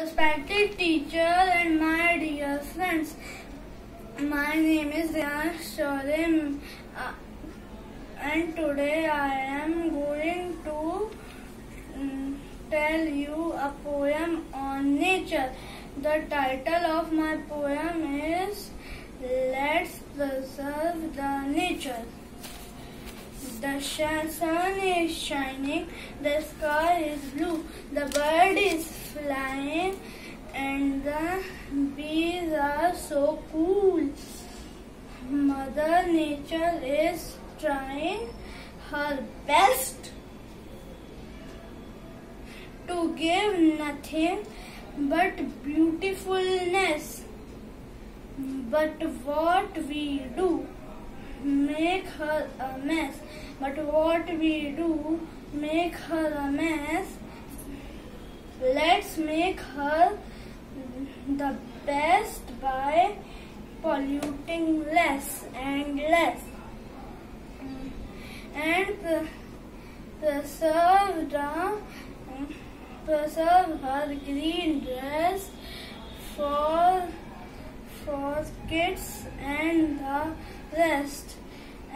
Respected teacher and my dear friends, my name is Reyansh, Chourey, and today I am going to tell you a poem on nature. The title of my poem is Let's Preserve the Nature. The sun is shining, the sky is blue, the bird is flying, and the bees are so cool. Mother Nature is trying her best to give nothing but beautifulness. But what we do, make her a mess. But what we do, make her a mess. Let's make her the best by polluting less and less, and preserve her green dress for kids and the rest.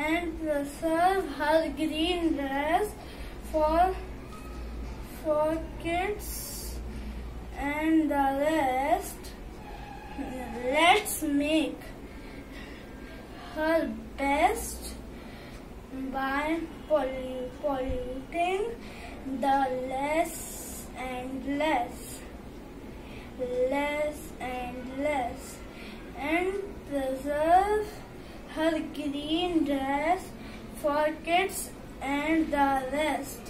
And preserve her green dress for kids and the rest. Let's make her best by polluting the less and less, and preserve her green dress for kids and the rest.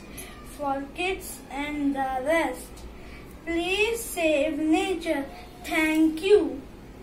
Please save nature. Thank you.